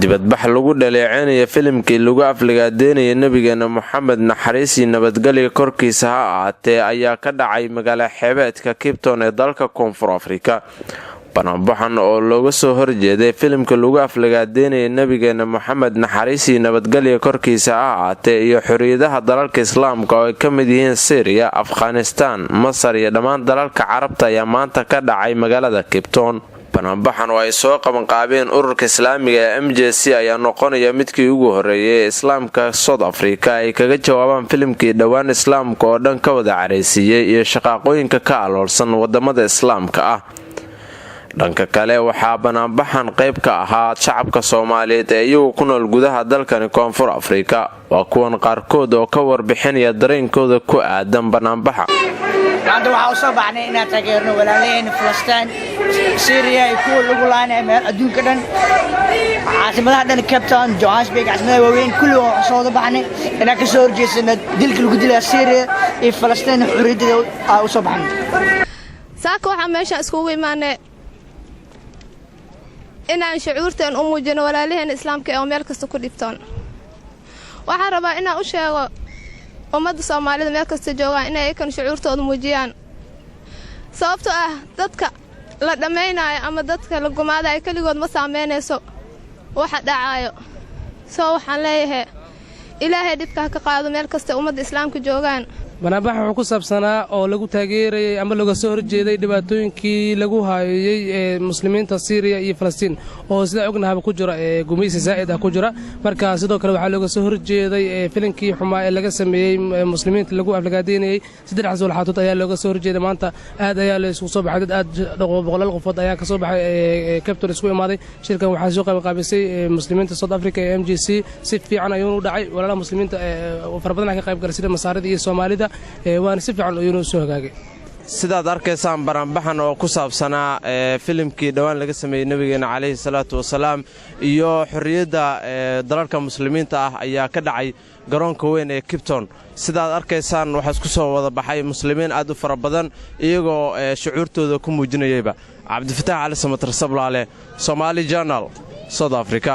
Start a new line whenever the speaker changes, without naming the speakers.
dibadbax lagu dhaleeceynaya filimkii lagu aflagaadeynaya nabigeena Maxamed naxariis iyo nabadgelyo korkiisa ha ahaatee ayaa ka dhacay magaalo xeebeedka Cape Town ee dalka Koonfur Afrika. Bannaanbaxan oo looga soo horjeeday filimka lagu aflagaadeynaya nabigeena Maxamed naxariis iyo nabadgelyo korkiisa ha ahaatee iyo xorriyadaha dalalka Islaamka oo ay ka mid yihiin Syria, Afghanistan, Masar iyo dhammaan dalalka Carabta ayaa maanta ka dhacay magaalada Cape Town. Bannaanbaxan oo ay soo qabanqaabeen ururka Islaamiga ee MJC ayaa noqonaya midkii ugu horeeyay ee Islaamka South Africa ay kaga jawaabaan filimkii dhawaan Islaamka oo dhan ka wada careysiiyay iyo shaqooyinka ka aloolsan wadamada Islaamka ah. dhanka kale waxaa bannaanbaxan qayb ka ahaa shacabka Soomaaliyeed ee iyagu ku nool gudaha dalkani Koonfur Afrika. waa kuwan qaarkood oo ka warbixinaya dareenkooda ku aadan bannaanbaxa.
maanta waxaa usoo baxnay inaan taageerno walaalaheen Falastiin, Syria iyo kuwa lagu laanay meel adduunka dhan, caasimadaha dhan Cape Town, Johannesburg, caasimadaha waaweyn kulli oo soo wada baxnay inaan ka soo horjeesano dilka lagu dilay Syria iyo Falastiin xorriyadda usoo baxnay.
saaka waxaan meesha iskugu imaanay inaan shucuurteen u muujino walaalaheen Islaamka ee meel kasta ku dhibtoon. waxaan rabaa inaan u sheego ummadda Soomaalida meel kasta joogaan inay kan shucuurtooda muujiyaan, sababtoo ah dadka la dhameynayo ama dadka la gumaadayo kaligood ma saameynayso waxa dhacayo. soo waxaan leeyahay ilaahay dhibka ka qaado meel kasta ummadda Islaamka joogaan.
bannaanbaxa wuxuu ku saabsanaa oo lagu taageerayay ama laga soo horjeeday dhibaatooyinkii lagu haayay ee muslimiinta Syria iyo Falastiin oo sida ognahay ku jira gumeysi zaa'id ah ku jira. marka sidoo kale waxaa laga soo horjeeday filimkii xumaa ee laga sameeyay muslimiinta lagu aflagaadeynayay saddex walxaatood ayaa laga soo horjeeday. maanta aad ayaa la isku soo baxay, dad aad boqolaal qofood ayaa ka soo baxay Cape Town isku imaaday. shirkan waxaa soo qaybqaabisay muslimiinta South Africa ee MJC. si fiican ayuu u dhacay, walaalaha muslimiinta farbadana ka qayb galay sida Masaarida iyo Soomaalida waan si fiican u soo hagaagay.
sidaad arkaysaan bannaanbaxan oo ku saabsanaa filimkii dhawaan laga sameeyay nabigeena calayhi salaatu wasalaam iyo xorriyadda dalalka muslimiinta ah ayaa ka dhacay garoonka weyn ee Cape Town. sidaad arkaysaan waxaa isku soo wada baxay muslimiin aad u fara badan iyagoo shucuurtooda ku muujinayayba. cabdifataax cali samatar sablaale, Somali Journal, South Africa.